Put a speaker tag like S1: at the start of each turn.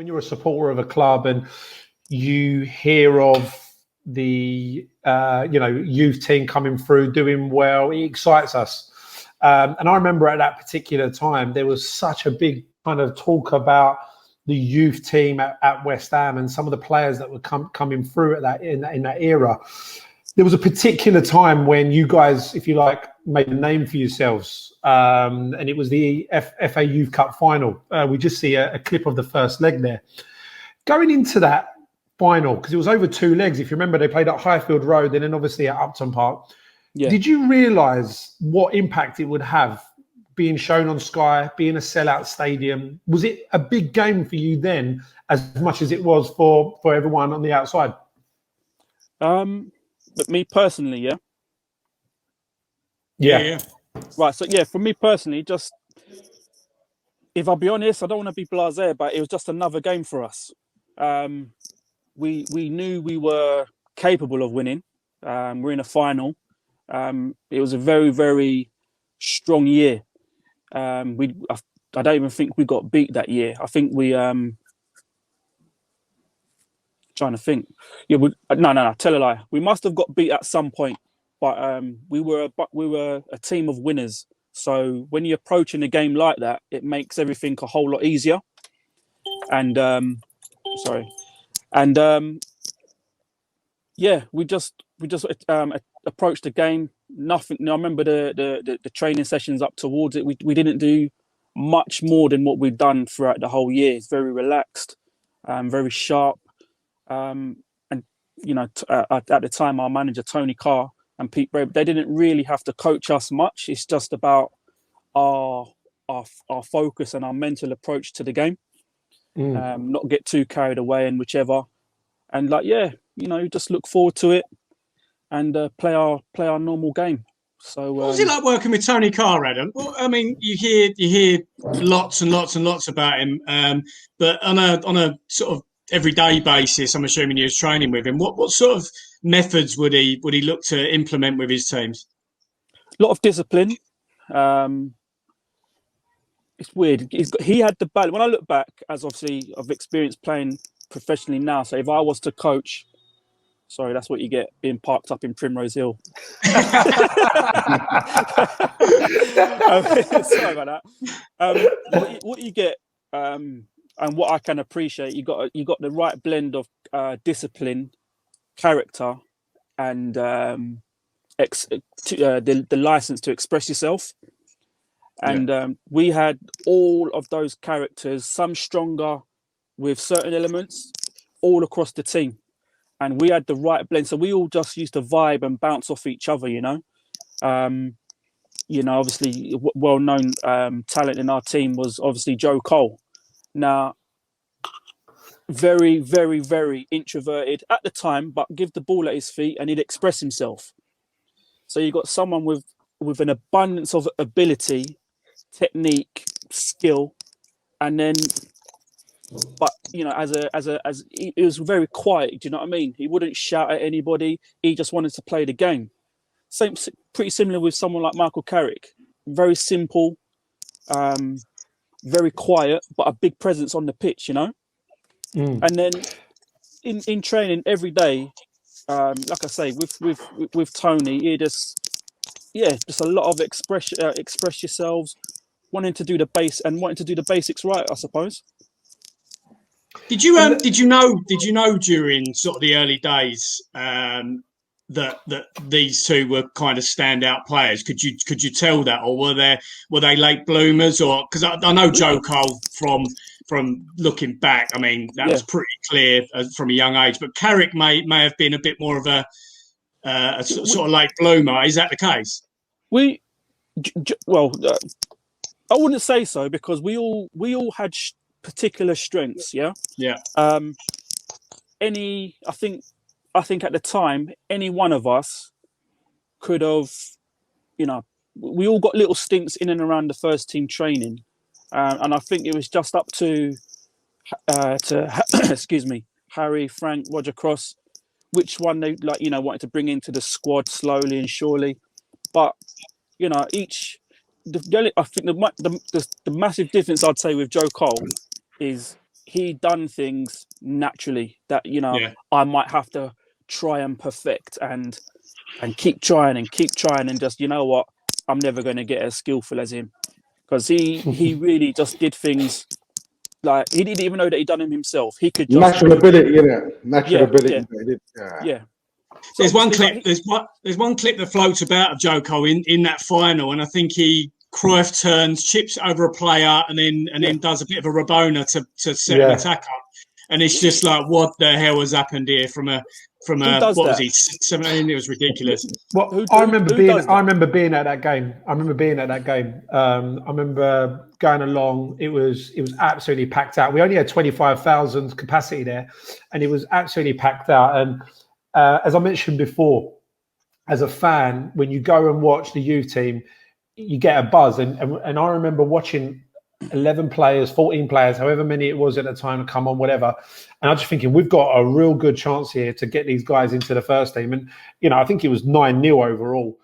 S1: when you're a supporter of a club and you hear of the youth team coming through doing well, it excites us. And I remember at that particular time there was such a big kind of talk about the youth team at West Ham and some of the players that were coming through in that era. There was a particular time when you guys, if you like, made a name for yourselves, and it was the FA Youth Cup final. We just see a clip of the first leg there. Going into that final, because it was over 2 legs, if you remember, they played at Highfield Road and then obviously at Upton Park. Yeah. Did you realise what impact it would have being shown on Sky, being a sellout stadium? Was it a big game for you then as much as it was for everyone on the outside?
S2: But me personally, yeah?
S1: Yeah.
S2: Right, so yeah, for me personally, just, if I'll be honest, I don't want to be blasé, but it was just another game for us. We knew we were capable of winning. We're in a final. It was a very, very strong year. I don't even think we got beat that year. I think we trying to think. Yeah, no, tell a lie. We must have got beat at some point, but we were a team of winners. So when you're approaching a game like that, it makes everything a whole lot easier. And yeah, we just approached the game. Nothing. I remember the training sessions up towards it. We didn't do much more than what we'd done throughout the whole year. It's very relaxed, very sharp. And you know, at the time, our manager Tony Carr and Pete Brave, they didn't really have to coach us much. It's just about our focus and our mental approach to the game. Not get too carried away and whichever, and just look forward to it and play our normal game. So
S3: what was it like working with Tony Carr, Adam? Well, I mean, you hear lots and lots and lots about him, but on a sort of everyday basis, I'm assuming you was training with him. What sort of methods would he look to implement with his teams?
S2: A lot of discipline. It's weird. He had the balance. When I look back, as obviously I've experienced playing professionally now, so if I was to coach, sorry, that's what you get being parked up in Primrose Hill. Sorry about that. What you get, and what I can appreciate, you got the right blend of discipline, character, and the license to express yourself. And we had all of those characters, some stronger with certain elements, all across the team. And we had the right blend. So we all just used to vibe and bounce off each other, you know. Obviously, well-known talent in our team was obviously Joe Cole. Now, very, very, very introverted at the time, but give the ball at his feet and he'd express himself. So you got someone with an abundance of ability, technique, skill, and then, but you know, as he was very quiet. Do you know what I mean? He wouldn't shout at anybody. He just wanted to play the game. Pretty similar with someone like Michael Carrick. Very simple, very quiet, but a big presence on the pitch. You know. And then in training every day, like I say, with Tony, he just a lot of express yourselves, wanting to do the basics right, I suppose.
S3: Did you know during sort of the early days that these two were kind of standout players? Could you tell that, or were they late bloomers? Or because I know Joe Cole from looking back, I mean that was pretty clear from a young age. But Carrick may have been a bit more of a sort of late bloomer. Is that the case?
S2: I wouldn't say so, because we all had particular strengths. Yeah. I think at the time, any one of us could have, we all got little stints in and around the first team training, and I think it was just up to excuse me, Harry, Frank, Roger Cross, which one they wanted to bring into the squad slowly and surely. But I think the massive difference I'd say with Joe Cole is he done things naturally that
S3: Yeah.
S2: I might have to try and perfect and keep trying and just what, I'm never going to get as skillful as him, because he really just did things like he didn't even know that he done them himself. He could just
S4: natural ability, natural
S2: Yeah,
S4: ability.
S2: yeah. So
S3: There's one
S2: obviously,
S3: clip. There's one clip that floats about of Joko in that final, and I think Cruyff turns, chips over a player, and then does a bit of a Rabona to set an attack up, and it's just like, what the hell has happened here from a
S2: Who does
S3: what
S2: that?
S3: was he 17? It was ridiculous.
S1: Well, I remember being at that game. I remember going along. It was absolutely packed out. We only had 25,000 capacity there, and it was absolutely packed out. And as I mentioned before, as a fan, when you go and watch the youth team, you get a buzz. And I remember watching 11 players, 14 players, however many it was at the time, come on, whatever. And I was just thinking, we've got a real good chance here to get these guys into the first team. And, I think it was 9-0 overall.